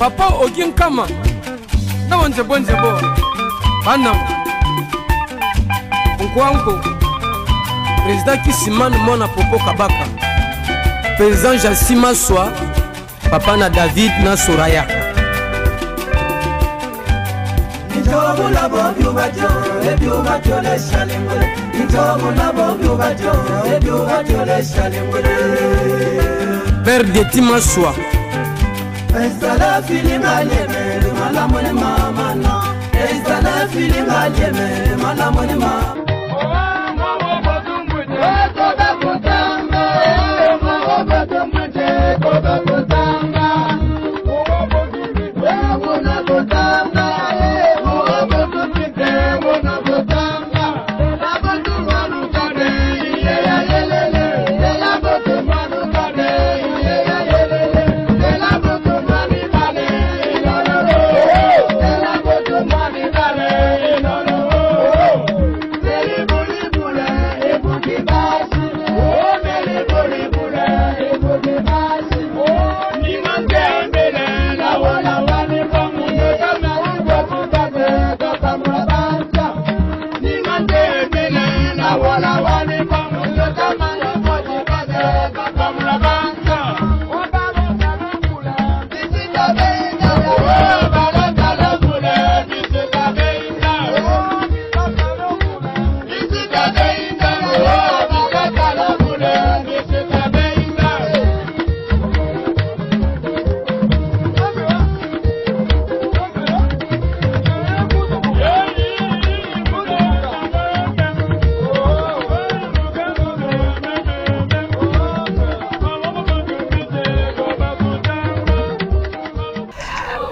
Papa Ogin Kama. Na wanze bonze bo. Banam. Nkwanko. Président Kisimane Mona Popo Kabaka. Président Jassima Soa. Papa na David na Soraya. Père de Timaswa. Estala feeling alieme, malamone mama no. Estala feeling alieme, malamone mama.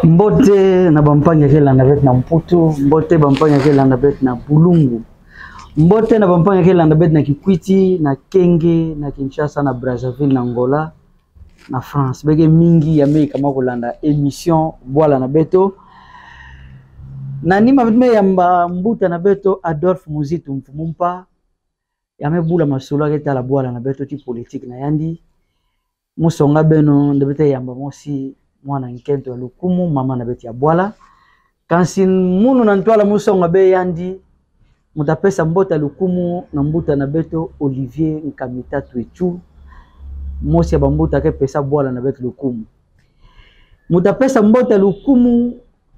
Mbote na bampanya kela na bet na Mputu, mbote bampanya kela na bet na Bulungu. Mbote na bampanya kela na bet na Kikwiti, na Kenge, na Kinshasa, na Brazzaville, na Angola, na France. Bege mingi ya mei kama kulanda émission Bwala na Beto. Na nima bitme yamba mbuta na Beto Adolphe Muzitu mfumumpa. Yame bula masolo keta la Bwala na Beto ti politique na yandi. Musonga beno ndebete yamba mosi mwana nkento lukumu mama na beti ya Bwala kansi munu na ntwala musonga be yandi mutapesa mbota lukumu na mbuta na Beto Olivier Nkamita Twechu mosi ya bambuta ke pesa Bwala na Beto lukumu mutapesa mbota lukumu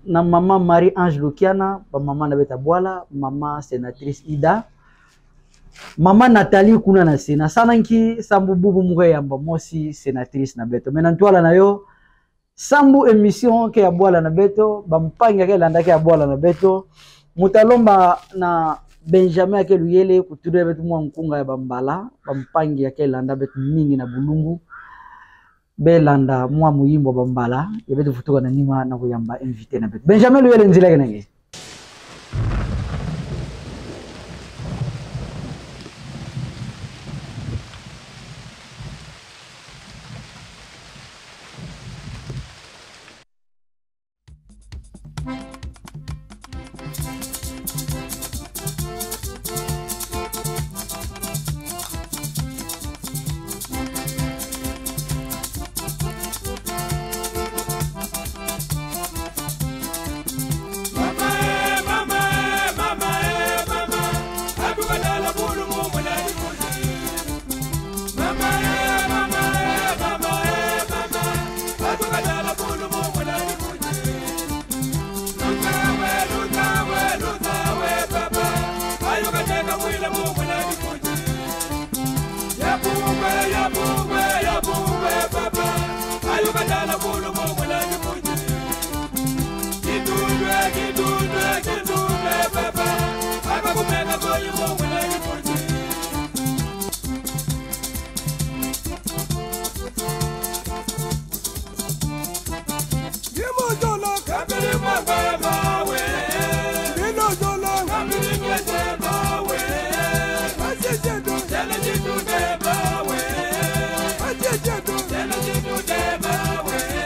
na mama Marie Ange Lukiana ba mama na beta Bwala mama sénatrice Ida mama Nathalie kuna na sena sananki sambu bubu mwe yamba mosi sénatrice na Beto mena ntwala na yo sambu émission ke ya Bwala na Beto bampanga ke landa ke ya Bwala na Beto mutalomba na Benjamin ke luyele kutude betu mwa nkunga ya bambala bampangi ya ke landa betu mingi na Bulungu be landa mwa muyimbo bambala ya betu futuka na nima na kuyamba invité na Beto Benjamin luyele nzile ke nange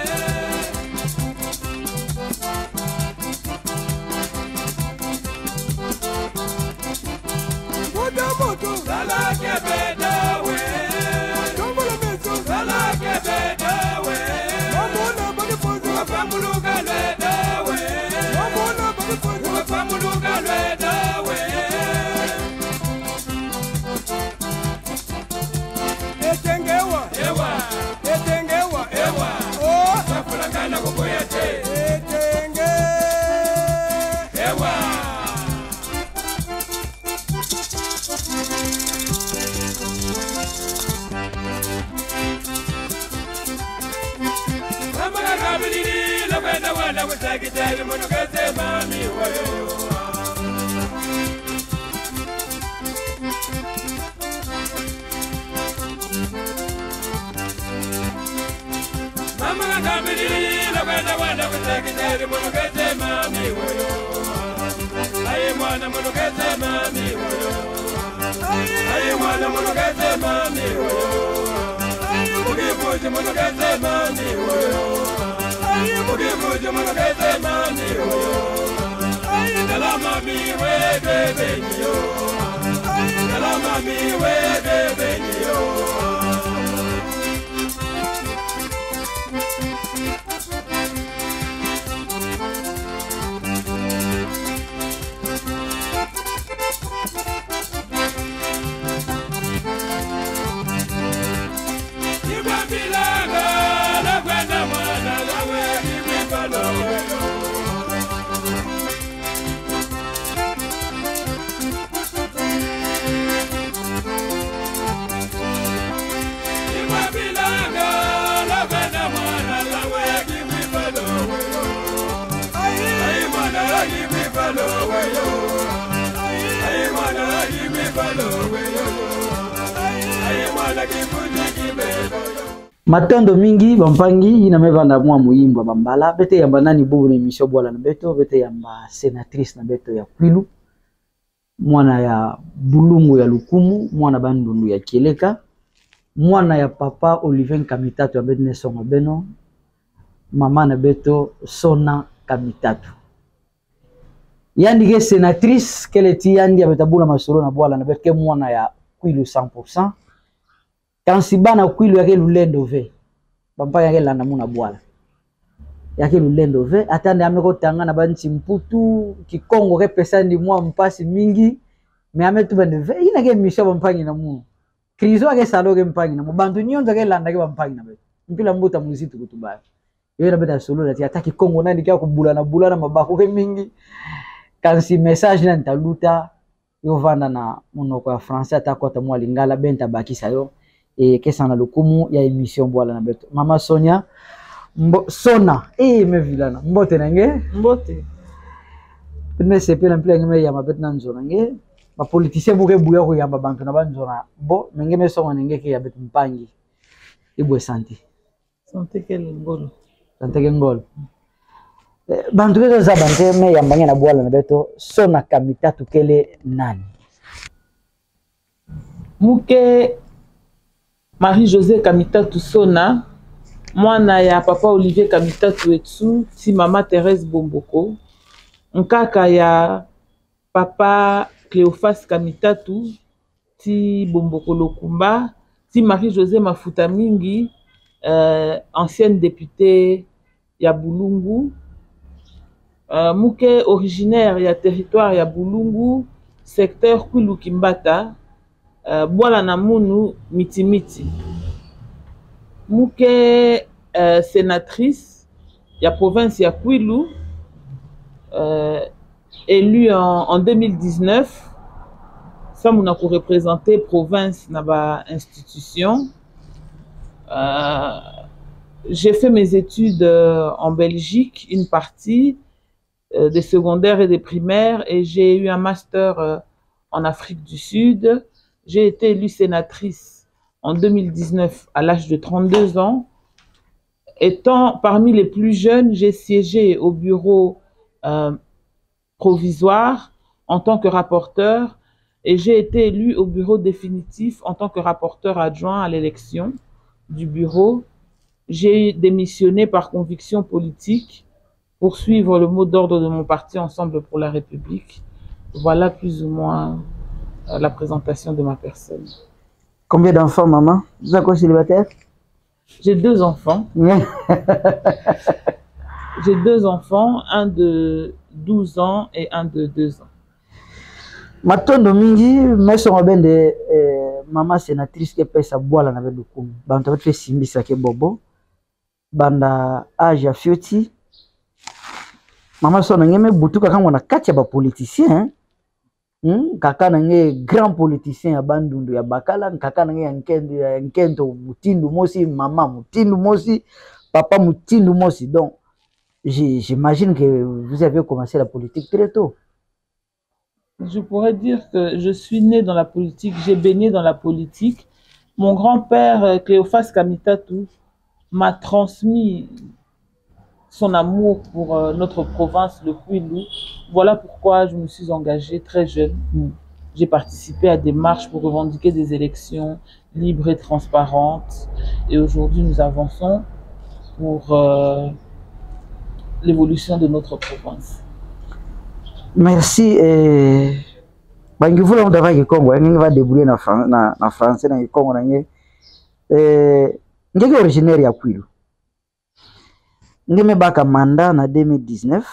Tell tekiteri munukete mami woyo. Mama kamili lobenda wana tekiteri munukete mami woyo. Aye mwana munukete mami woyo. Aye mwana munukete mami woyo. Mugifuji munukete mami woyo. Mugifuji munukete mami woyo. Dala mami wede benyo. Dala mami wede benyo. Matondo mingi bampangi ina mevanda mwa muimba bambala bete yamba nani bubu na emission bwala na beto bete yamba senatrice na beto ya Kwilu mwana ya Bulungu ya Lukumu mwana bandundu ya Kieleka mwana ya papa Olivier Kamitatu ya Bedne Songa Beno mama na beto Sona Kamitatu yandi ke senatrice kele ti yandi ya betabula masoro na bwala na beto mwana ya Kwilu 100%. Kansi bana Kwilu yake lulendo ve bampa yake landa muna bwala yake lulendo ve atande ameko tanga na banchi mputu kikongo ke pesa ndi mwa mpasi mingi me ametu bende ve ina ke misha bampangi na mu krizo yake salo ke mpangi na mu bantu nyonza ke landa ke bampangi na be mpila mbuta muzitu kutubaya yera beta solo lati ataki kongo nandi kia kubula na mabako ke mingi kansi message na ntaluta yo vanda na monoko ya français atakota mwa lingala benta bakisa yo e kesa na Lukumu ya emission bwala na beto mama Sonia Sona me vilana mbote nange mbote pene sepe na mpila ngeme ya mabet na nzona nge ba politicien buke buya ko yamba bantu na banzona bo menge me songa nenge ke ya bet mpangi ibwe santi ke ngolo bantu ke za bante me yamba ngena bwala na beto Sona Kamitatu kele nani muke Marie-Josée Kamitatu Sona, mwana ya papa Olivier Kamitatu Etsu, ti mama Thérèse Bomboko, nkaka ya papa Cléophas Kamitatu, ti Bomboko Lokumba, ti Marie-Josée Mafuta Mingi, ancienne députée ya Bulungu, muke originaire ya territoire ya Bulungu, secteur Kwilu Kimbata, bwala na munu mitimiti muke sénatrice ya province ya Kwilu élue en 2019 ça muna ko représenter province na ba institution j'ai fait mes études en Belgique une partie des secondaires et des primaires et j'ai eu un master en Afrique du Sud. J'ai été élue sénatrice en 2019 à l'âge de 32 ans. Étant parmi les plus jeunes, j'ai siégé au bureau provisoire en tant que rapporteur et j'ai été élue au bureau définitif en tant que rapporteur adjoint à l'élection du bureau. J'ai démissionné par conviction politique pour suivre le mot d'ordre de mon parti Ensemble pour la République. Voilà plus ou moins la présentation de ma personne. Combien d'enfants, maman? Vous êtes quoi, célibataire? J'ai 2 enfants. J'ai 2 enfants, un de 12 ans et un de 2 ans. Matondo mingi, mais son de maman sénatrice qui pèse boire la navette de Koum. Banda va te faire simbi sa ke bobo. Banda âge à fioti. Maman son ngeme butuka kama na kati ya ba politicien. Kaka nange grand politicien ya bandundu ya bakala, kaka nange ya nkendo mutindu mosi, mama mutindu mosi, papa mutindu mosi. Donc j'imagine que vous avez commencé la politique très tôt. Je pourrais dire que je suis née dans la politique, j'ai baigné dans la politique. Mon grand-père, Cléophas Kamitatou, m'a transmis son amour pour notre province, le Kwilu. Voilà pourquoi je me suis engagée très jeune. J'ai participé à des marches pour revendiquer des élections libres et transparentes. Et aujourd'hui, nous avançons pour l'évolution de notre province. Merci. Bangi vula mudava Congo, ngi va débrouiller na français na Congo na ngi. Ngi originaire ya Kwilu. Ngi me baka mandat na 2019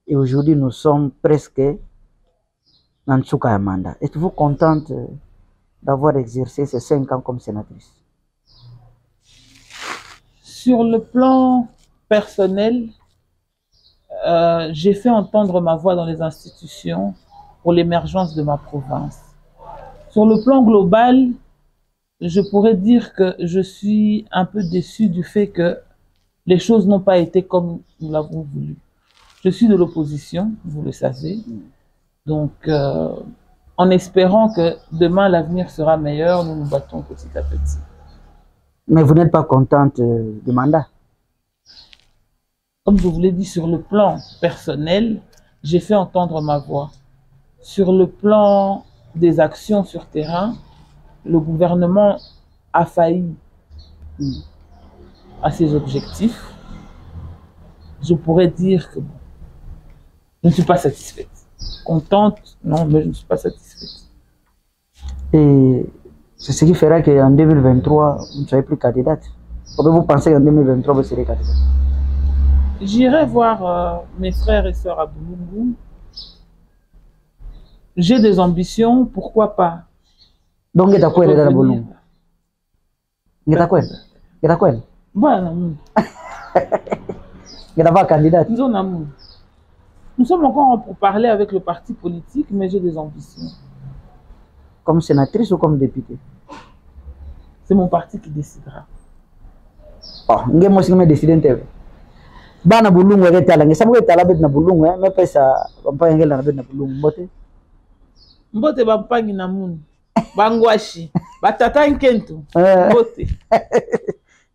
et aujourd'hui nous sommes presque dans le mandat. Êtes-vous contente d'avoir exercé ces 5 ans comme sénatrice? Sur le plan personnel, j'ai fait entendre ma voix dans les institutions pour l'émergence de ma province. Sur le plan global, je pourrais dire que je suis un peu déçue du fait que les choses n'ont pas été comme nous l'avons voulu. Je suis de l'opposition, vous le savez. Donc, en espérant que demain l'avenir sera meilleur, nous nous battons petit à petit. Mais vous n'êtes pas contente du mandat? Comme je vous l'ai dit, sur le plan personnel, j'ai fait entendre ma voix. Sur le plan des actions sur terrain, le gouvernement a failli à ses objectifs. Je pourrais dire que bon, je ne suis pas satisfaite. Contente, non, mais je ne suis pas satisfaite. Et c'est ce qui fera qu'en 2023, vous ne serez plus candidate. Comment vous pensez qu'en 2023, vous serez candidate? J'irai voir mes frères et sœurs à Boulungu. J'ai des ambitions, pourquoi pas? Donc, vous êtes quoi dans Boulungu? Vous êtes quoi? Vous êtes quoi? Voilà. Vous n'êtes pas candidate? Nous sommes encore pour parler avec le parti politique, mais j'ai des ambitions. Comme sénatrice ou comme députée? C'est mon parti qui décidera. Oh, je vais décider. Bana Boulungu eketala ngesabu ketala bet na Boulungu me pesa bampa ngela na bet na Boulungu mbote bampangi na muni bangwashi batata nkentu mbote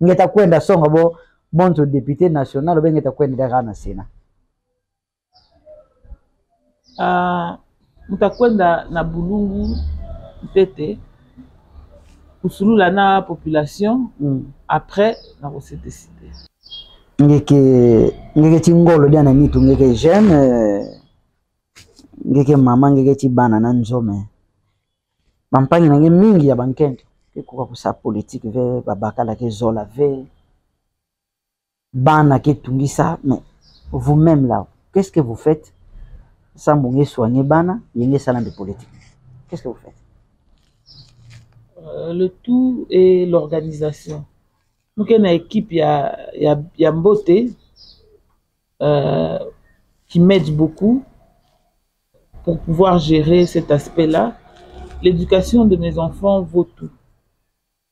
ngeta kwenda songa bo bonto député national bengeta kwenda kana sena mutakwenda na Boulungu pete kusulula na population après na se décider. Ngeke tingolo diana mitu ngeke jeune ngeke mama ngeke tibana na nzome bampangi nange mingi ya bankento ke kuka kusa politique ve babakala ke zola ve bana ke tungisa. Mais vous-même là, qu'est-ce que vous faites sans bonge soigner bana yenge salam de politique? Qu'est-ce que vous faites? Le tout est l'organisation. Nous avons une équipe, il y a Mbote qui m'aide beaucoup pour pouvoir gérer cet aspect-là. L'éducation de mes enfants vaut tout.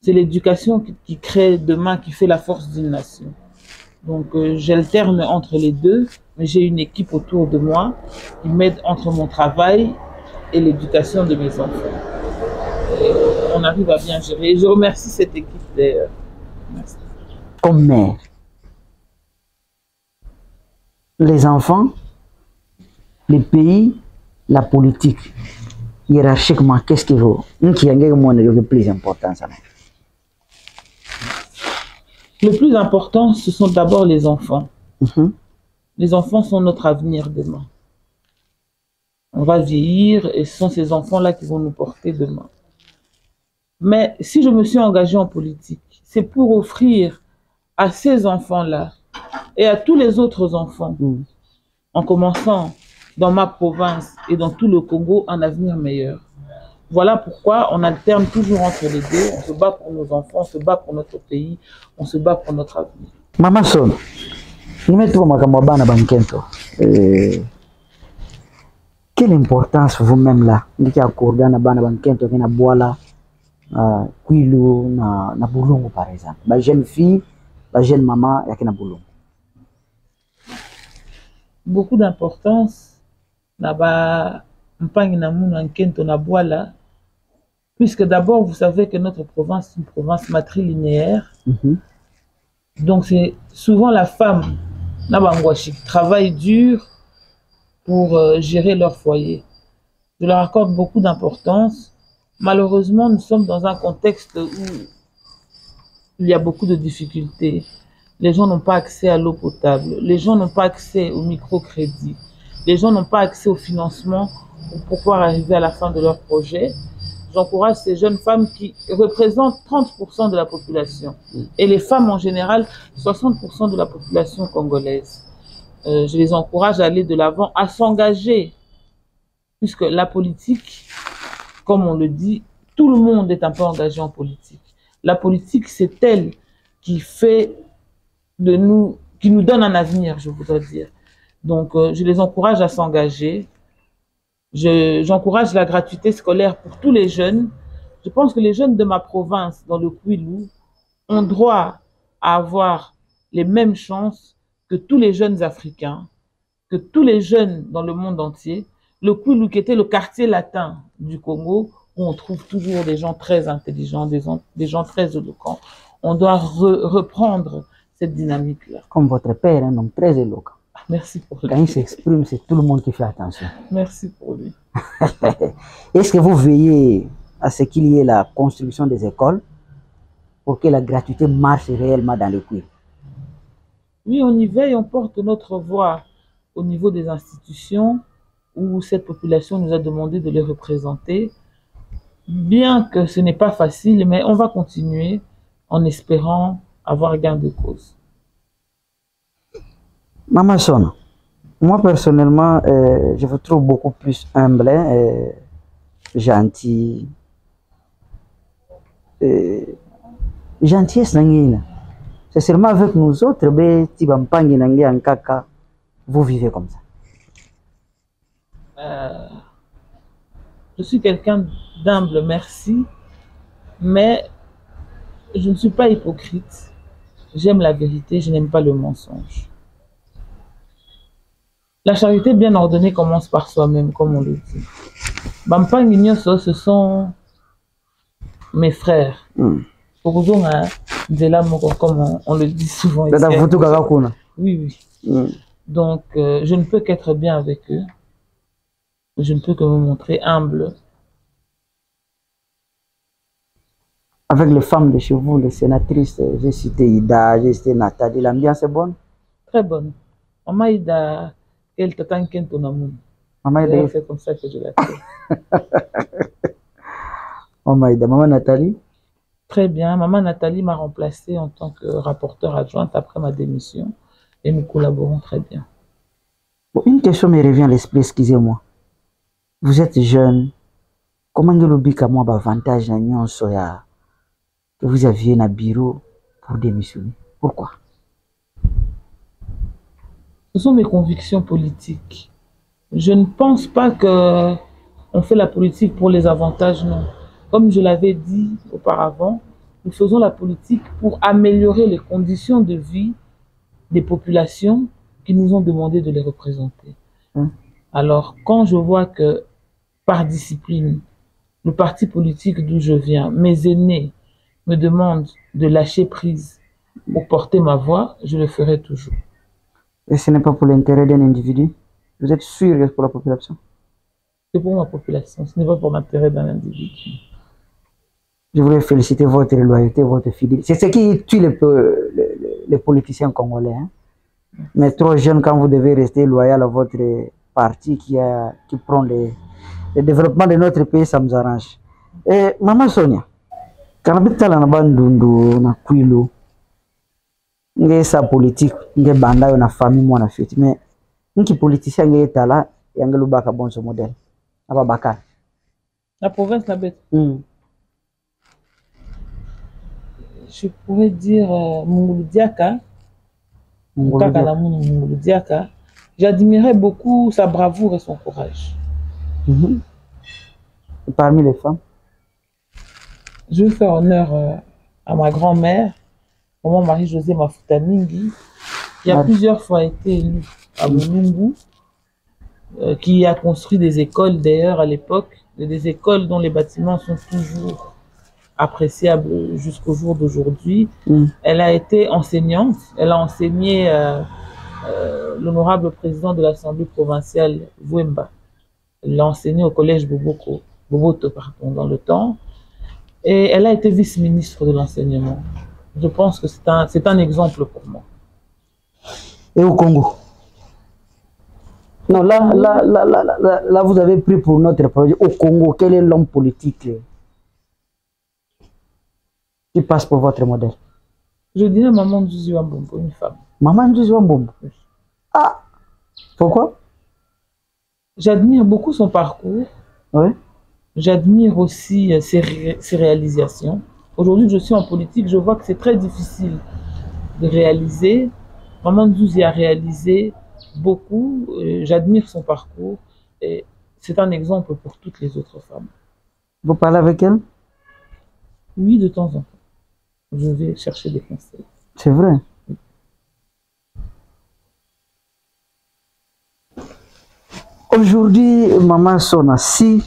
C'est l'éducation qui crée demain, qui fait la force d'une nation. Donc j'alterne entre les deux, mais j'ai une équipe autour de moi qui m'aide entre mon travail et l'éducation de mes enfants. Et on arrive à bien gérer. Et je remercie cette équipe d'ailleurs. Merci. Comme mère, les enfants, les pays, la politique, hiérarchiquement, qu'est-ce qu'il faut? Qui a le plus important? Le plus important, ce sont d'abord les enfants. Les enfants sont notre avenir demain. On va vieillir et ce sont ces enfants-là qui vont nous porter demain. Mais si je me suis engagée en politique, c'est pour offrir à ces enfants-là et à tous les autres enfants, en commençant dans ma province et dans tout le Congo, un avenir meilleur. Voilà pourquoi on alterne toujours entre les deux. On se bat pour nos enfants, on se bat pour notre pays, on se bat pour notre avenir. Maman Son, quelle importance vous-même là, Kwilu na Boulungu par exemple, la jeune fille, la jeune maman, il y a Boulungu. beaucoup d'importance là-bas, puisque d'abord, vous savez que notre province est une province matrilinéaire. Donc, c'est souvent la femme qui travaille dur pour gérer leur foyer. Je leur accorde beaucoup d'importance. Malheureusement, nous sommes dans un contexte où il y a beaucoup de difficultés. Les gens n'ont pas accès à l'eau potable. Les gens n'ont pas accès au microcrédit. Les gens n'ont pas accès au financement pour pouvoir arriver à la fin de leur projet. J'encourage ces jeunes femmes qui représentent 30% de la population. Et les femmes en général, 60% de la population congolaise. Je les encourage à aller de l'avant, à s'engager. Puisque la politique, comme on le dit, tout le monde est un peu engagé en politique. La politique, c'est elle qui fait de nous, qui nous donne un avenir, je voudrais dire. Donc, je les encourage à s'engager. J'encourage la gratuité scolaire pour tous les jeunes. Je pense que les jeunes de ma province, dans le Kwilu, ont droit à avoir les mêmes chances que tous les jeunes africains, que tous les jeunes dans le monde entier. Le Kwilu, qui était le quartier latin du Congo, où on trouve toujours des gens très intelligents, des gens très éloquents. On doit reprendre cette dynamique-là. Comme votre père, un homme très éloquent. Merci pour lui. Quand il s'exprime, c'est tout le monde qui fait attention. Merci pour lui. Est-ce que vous veillez à ce qu'il y ait la construction des écoles pour que la gratuité marche réellement dans le Kwilu? Oui, on y veille, on porte notre voix au niveau des institutions où cette population nous a demandé de les représenter. Bien que ce n'est pas facile, mais on va continuer en espérant avoir gain de cause. Maman Sona, moi personnellement, je vous trouve beaucoup plus humble, gentil. Gentillesse, c'est seulement avec nous autres, vous vivez comme ça. Je suis quelqu'un d'humble, merci, mais je ne suis pas hypocrite. J'aime la vérité, je n'aime pas le mensonge. La charité bien ordonnée commence par soi-même, comme on le dit. Bampa Nignoso, ce sont mes frères. Comme on le dit souvent ici. Oui, oui. Donc, je ne peux qu'être bien avec eux. Je ne peux que me montrer humble. Avec les femmes de chez vous, les sénatrices, j'ai cité Ida, j'ai cité Nathalie, l'ambiance est bonne? Très bonne. Maman Ida, elle t'attend qu'un ton amour. Maman Ida, c'est comme ça que je l'appelle. Maman Ida, maman Nathalie? Très bien. Maman Nathalie m'a remplacée en tant que rapporteure adjointe après ma démission et nous collaborons très bien. Bon, une question me revient à l'esprit, excusez-moi. Vous êtes jeune. Comment vous avez un avantage que vous aviez un bureau pour démissionner? Pourquoi? Ce sont mes convictions politiques. Je ne pense pas qu'on fait la politique pour les avantages, non. Comme je l'avais dit auparavant, nous faisons la politique pour améliorer les conditions de vie des populations qui nous ont demandé de les représenter. Alors, quand je vois que, par discipline, le parti politique d'où je viens, mes aînés, me demandent de lâcher prise pour porter ma voix, je le ferai toujours. Et ce n'est pas pour l'intérêt d'un individu? Vous êtes sûr que c'est pour la population? C'est pour ma population, ce n'est pas pour l'intérêt d'un individu. Je voulais féliciter votre loyauté, votre fidélité. C'est ce qui tue les politiciens congolais. Hein? Mais trop jeune, quand vous devez rester loyal à votre parti qui prend le développement de notre pays, ça nous arrange. Et Maman Sonia, quand vous êtes dans la bande na Kwilu, nge sa politique, nge banda yo na famille moi na fête, mais nki politicien nge tala yange lubaka bon ce modèle. Aba Bakar. La province la bête. Je pourrais dire Mungulu Diaka. J'admirais beaucoup sa bravoure et son courage. Et parmi les femmes? Je veux faire honneur à ma grand-mère, maman Marie-Josée Mafuta Mingi, qui a plusieurs fois été élue à Boulungu, qui a construit des écoles d'ailleurs à l'époque, des écoles dont les bâtiments sont toujours appréciables jusqu'au jour d'aujourd'hui. Elle a été enseignante, elle a enseigné l'honorable président de l'Assemblée provinciale, Vouemba. Elle l'a enseigné au collège Boboto, dans le temps. Et elle a été vice-ministre de l'enseignement. Je pense que c'est un exemple pour moi. Et au Congo? Non, là, vous avez pris pour notre projet. Au Congo, quel est l'homme politique qui passe pour votre modèle? Je dirais Maman Ndouzi Wambombo, une femme. Maman Ndouzi Wambombo? Oui. Ah, pourquoi? J'admire beaucoup son parcours. Oui. J'admire aussi ses réalisations. Aujourd'hui, je suis en politique, je vois que c'est très difficile de réaliser. Maman Ndouzi a réalisé beaucoup. J'admire son parcours et c'est un exemple pour toutes les autres femmes. Vous parlez avec elle? Oui, de temps en temps. Je vais chercher des conseils. C'est vrai? Oui. Aujourd'hui, Maman Sona, si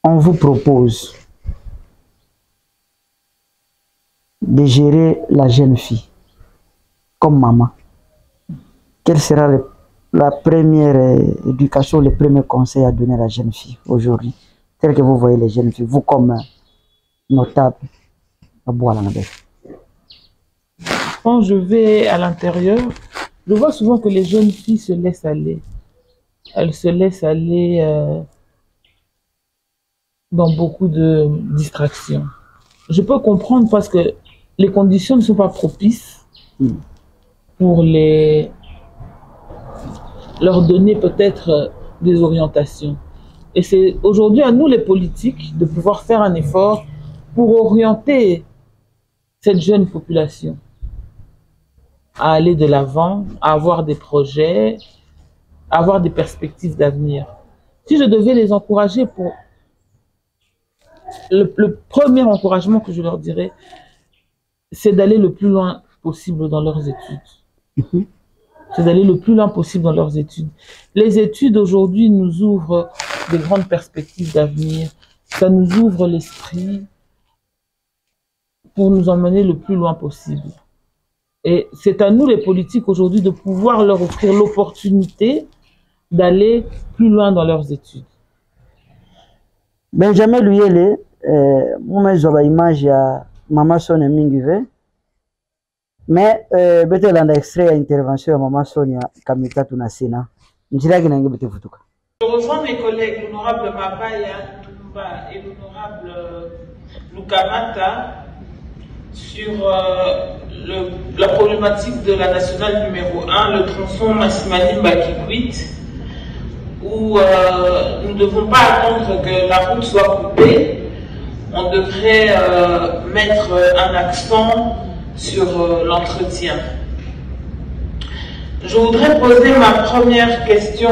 on vous propose de gérer la jeune fille comme maman, quelle sera la première éducation, le premier conseil à donner à la jeune fille aujourd'hui, tel que vous voyez les jeunes filles, vous comme notable à Bois-Lanabé? Quand je vais à l'intérieur, je vois souvent que les jeunes filles se laissent aller. Elles se laissent aller dans beaucoup de distractions. Je peux comprendre parce que les conditions ne sont pas propices pour leur donner peut-être des orientations. Et c'est aujourd'hui à nous les politiques de pouvoir faire un effort pour orienter cette jeune population à aller de l'avant, à avoir des projets, à avoir des perspectives d'avenir. Si je devais les encourager pour... Le premier encouragement que je leur dirais, c'est d'aller le plus loin possible dans leurs études. C'est d'aller le plus loin possible dans leurs études. Les études aujourd'hui nous ouvrent de grandes perspectives d'avenir. Ça nous ouvre l'esprit pour nous emmener le plus loin possible. Et c'est à nous les politiques aujourd'hui de pouvoir leur offrir l'opportunité d'aller plus loin dans leurs études. Benjamin Luyele, moi j'ai une image à Maman Sonia Mingive, mais peut-être l'un extrait d'intervention à Maman Sonia Kamita Tunasina. Je rejoins mes collègues, l'honorable Mabaya Tumba et l'honorable Lukamata, sur la problématique de la nationale numéro 1, le tronçon Massimani-Bakikwit, où nous ne devons pas attendre que la route soit coupée. On devrait mettre un accent sur l'entretien. Je voudrais poser ma première question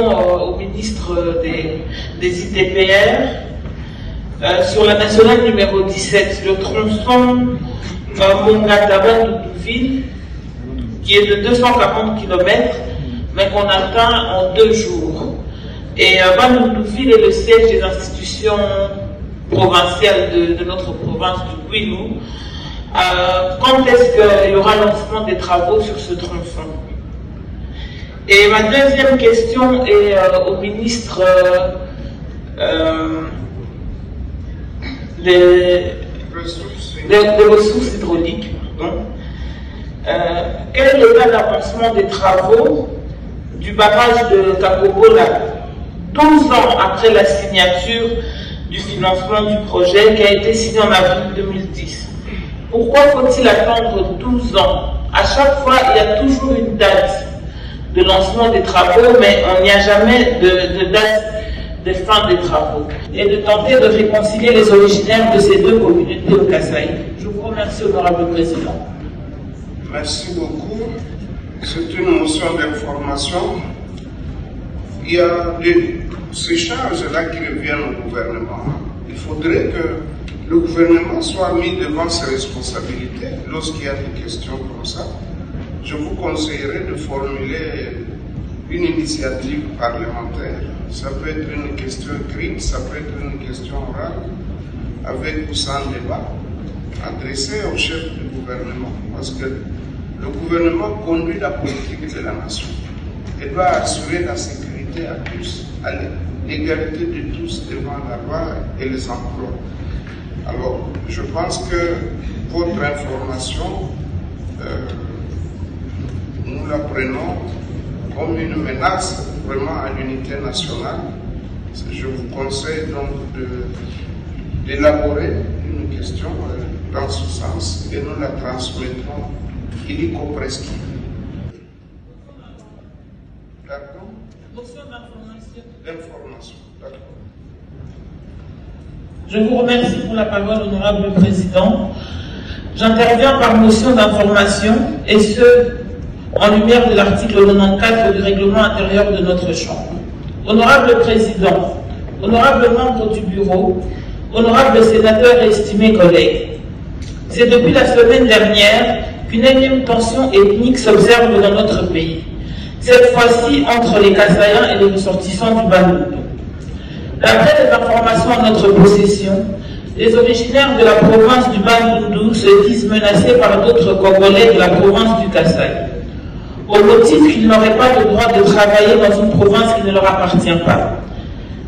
au ministre des ITPR sur la nationale numéro 17, le tronçon Mongataba-Doudouville, qui est de 240 km, mais qu'on atteint en 2 jours. Et Bandoudouville est le siège des institutions provinciales de notre province du Gouilou. Quand est-ce qu'il y aura lancement des travaux sur ce tronçon? Et ma deuxième question est au ministre des ressources hydrauliques. Quel est l'état d'avancement des travaux du barrage de Kakobola, 12 ans après la signature du financement du projet qui a été signé en avril 2010? Pourquoi faut-il attendre 12 ans? À chaque fois, il y a toujours une date de lancement des travaux, mais on n'y a jamais de date de fin des travaux. Et de tenter de réconcilier les originaires de ces deux communautés au Kasaï. Je vous remercie, honorable président. Merci beaucoup. C'est une motion d'information. Il y a ces charges-là qui reviennent au gouvernement. Il faudrait que le gouvernement soit mis devant ses responsabilités lorsqu'il y a des questions comme ça. je vous conseillerais de formuler une initiative parlementaire. Ça peut être une question écrite, ça peut être une question orale, avec ou sans débat, adressée au chef du gouvernement. Parce que le gouvernement conduit la politique de la nation et doit assurer la sécurité à tous, à l'égalité de tous devant la loi et les emplois. Alors, je pense que votre information, nous la prenons comme une menace vraiment à l'unité nationale. Je vous conseille donc d'élaborer une question dans ce sens et nous la transmettrons illico presque. D'accord? Motion D'information. D'accord. Je vous remercie pour la parole, honorable président. J'interviens par motion d'information et ce, en lumière de l'article 94 du règlement intérieur de notre Chambre. Honorable président, honorable membre du bureau, honorable sénateur et estimés collègues, c'est depuis la semaine dernière qu'une énième tension ethnique s'observe dans notre pays, cette fois-ci entre les Kasaïens et les ressortissants du Bandundu. D'après les informations en notre possession, les originaires de la province du Bandundu se disent menacés par d'autres Congolais de la province du Kasaï, au motif qu'ils n'auraient pas le droit de travailler dans une province qui ne leur appartient pas.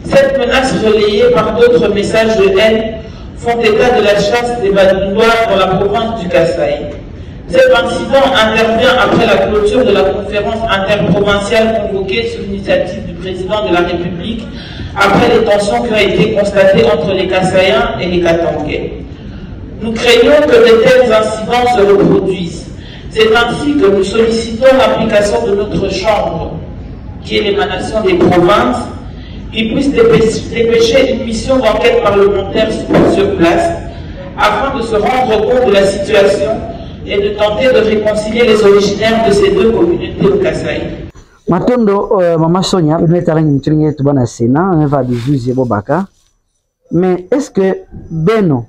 Cette menace relayée par d'autres messages de haine font état de la chasse des Bandundois dans la province du Kasaï. Cet incident intervient après la clôture de la conférence interprovinciale convoquée sur l'initiative du président de la République après les tensions qui ont été constatées entre les Kasaïens et les Katangais. Nous craignons que de tels incidents se reproduisent. C'est ainsi que nous sollicitons l'application de notre Chambre, qui est l'émanation des provinces, qui puisse dépêcher une mission d'enquête parlementaire sur place, afin de se rendre compte de la situation et de tenter de réconcilier les originaires de ces deux communautés au Kasaï. Matondo Mama Sonia benetaranga mutringe tubana Sénat on va bizuzi bobaka mais est-ce que beno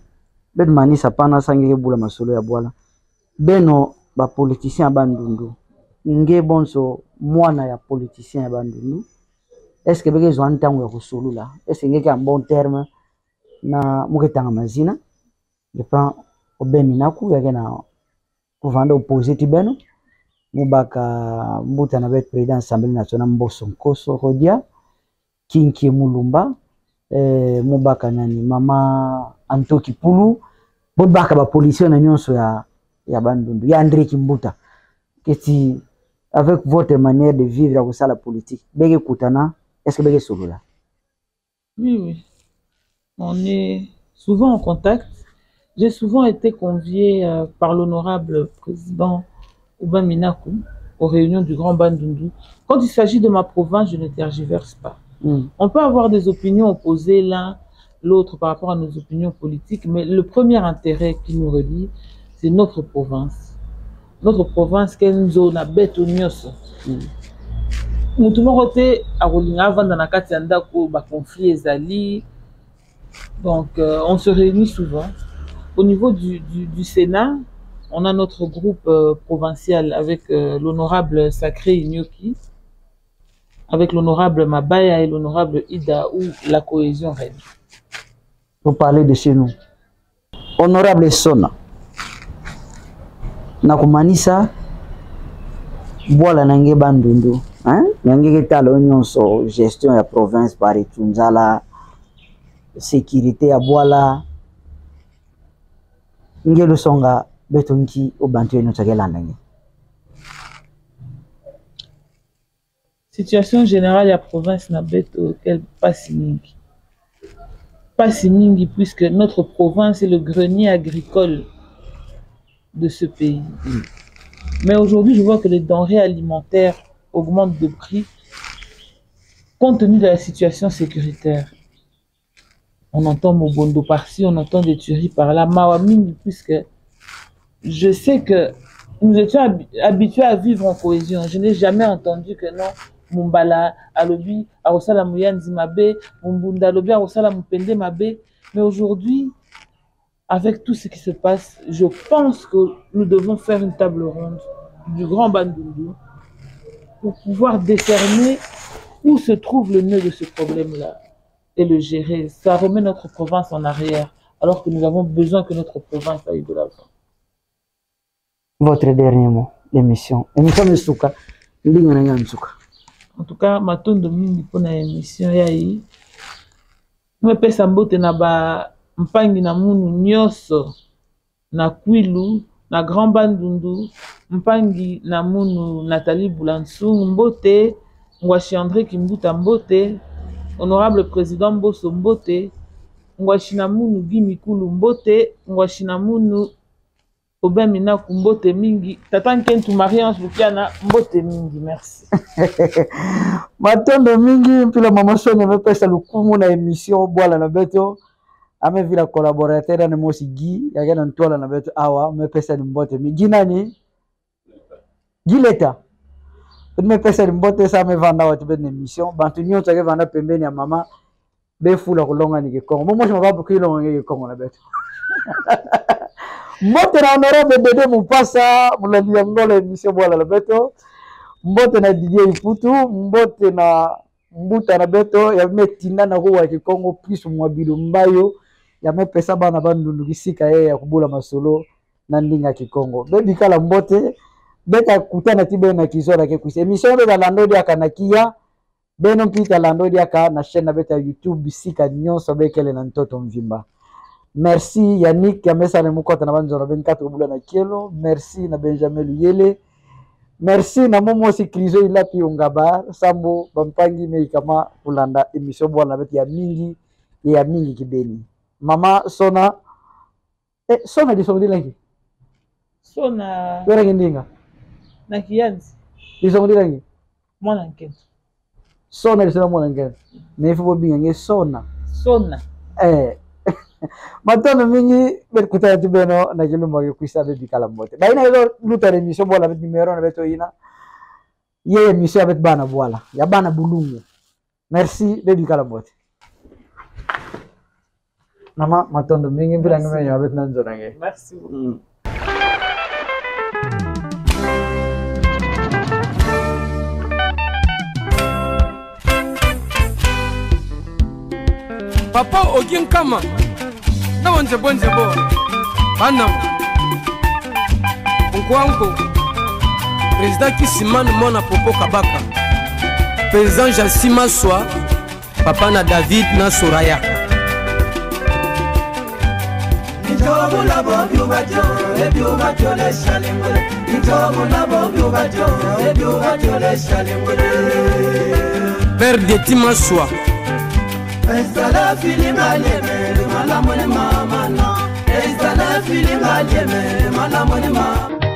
manisa pana sangeke bula masolo ya bwala beno ba politicien ya Bandundu nge bonso mwana ya politicien ya Bandundu est-ce que beke zo ntango ya kosolula est-ce ngeke en bon terme na muketanga mazina je prends obeminaku yake na kuvanda opposé tibeno Mubaka Mbuta na bet président Assemblée nationale Mbosso Nkoso Rodia Kinki Mulumba Mubaka nani Mama Antoki Pulu Mubaka ba policier na nyonso ya Bandundu ya André Kimbuta keti avec votre manière de vivre à ça la politique bege kutana est-ce que bege solola? Oui, on est souvent en contact. J'ai souvent été convié par l'honorable président Ouba Minaku, aux réunions du Grand Bandundu. Quand il s'agit de ma province, je ne tergiverse pas. On peut avoir des opinions opposées l'un l'autre par rapport à nos opinions politiques, mais le premier intérêt qui nous relie, c'est notre province. Notre province, Kenzo, na beto nyoso. Moutoumorote, Arolinga, Vandanakati, Andako, ba conflit ezali. Donc, on se réunit souvent. Au niveau du Sénat, on a notre groupe provincial avec l'honorable Sacré Ignoki, avec l'honorable Mabaya et l'honorable Ida, où la cohésion règne. Pour parler de chez nous, honorable Sona, nakumanisa bola nange Bandundu, hein? Nange ketalo nyonso gestion ya province par etunzala sécurité ya bola ngelo songa betonki obantu eno tsakelanda. Situation générale de la province n'a pas si mingi puisque notre province est le grenier agricole de ce pays. Mais aujourd'hui, je vois que les denrées alimentaires augmentent de prix compte tenu de la situation sécuritaire. On entend Mobondo par-ci, on entend des tueries par-là. Mawamini, puisque je sais que nous étions habitués à vivre en cohésion. Je n'ai jamais entendu que non, Mumbala, Alobi, Arosala Mouyan Zimabe, Mumbunda Alobi, Arosala Mupende Mabe. Mais aujourd'hui, avec tout ce qui se passe, je pense que nous devons faire une table ronde du Grand Bandundu pour pouvoir décerner où se trouve le nœud de ce problème-là et le gérer. Ça remet notre province en arrière, alors que nous avons besoin que notre province aille de l'avant. Votre dernier mot d'émission. Émission Misuka. En tout cas, matondo mingi pour la émission yayi. Me pesa mbote na ba mpangi na munu nyoso na Kwilu na Grand Bandundu mpangi na munu Nathalie Boulansu mbote ngwashi André Kimbuta mbote honorable président Mboso mbote ngwashi na munu Guy Mikulu mbote ngwashi na munu Obemina kumbote mingi tata Nkentu Marie-Ange Lukiana mbote mingi merci. Matondo mingi mpila mama Sonia mepesa lukumu na émission Bwala na Beto ame vila collaborateur na mosi Guy yakena ntwala na Beto awa mepesa ni mbote mingi nani Gileta mepesa ni mbote sa me vanda watu bet na émission bantu nyonso ke vanda pembeni ya mama befula kulonga ni Kongo momo je mababu kilonga ni Kongo na Beto. Mbote na honorable Dede Mupasa mulali ya ngola émission Bwala na Beto mbote na Didier Iputu mbote na Mbuta na Beto ya metinda na ruwa Kongo plus mwabilo mbayo ya mepesa bana bandundu kisika yeye ya kubula masolo na ndinga Kikongo bebi kala mbote beta kutana tibe na kizora ke kuise émission beta landodi akanakia beno mpita landodi aka na chaîne na beta YouTube bisika nyonso bekele na ntoto mvimba. Merci Yannick Kamesa na mukota na banzo na 24 bula na kielo. Merci na Benjamin Luyele. Merci na momo si krizo ila pi ungaba sambo bampangi meikama kulanda emission Bwala na Beto ya mingi kibeni. Mama Sona Sona di songdi lagi. Sona Wera ngindinga. na kianzi. Di songdi lagi. Mwana Nkentu. Sona di sona mwana Nkentu. Nefu bobinga nge Sona. Sona. Matondo mingi berkutana tibeno na kilumba ke kuisa be bikala mbote. Baina ilo luta émission Bwala bet numero na Beto ina. Ye émission bet bana Bwala. Ya bana bulungu. Merci be bikala mbote. Nama matondo mingi bila nume ya bet nanzo nange. Merci beaucoup. Papa Ogin Kama na wanzebo bana Nkwanko président Kisimane Mona Popo Kabaka président Jassima Swa papa na David na Soraya père de Timaswa Estala filima leme malamone mama no. Estala filima leme malamone mama.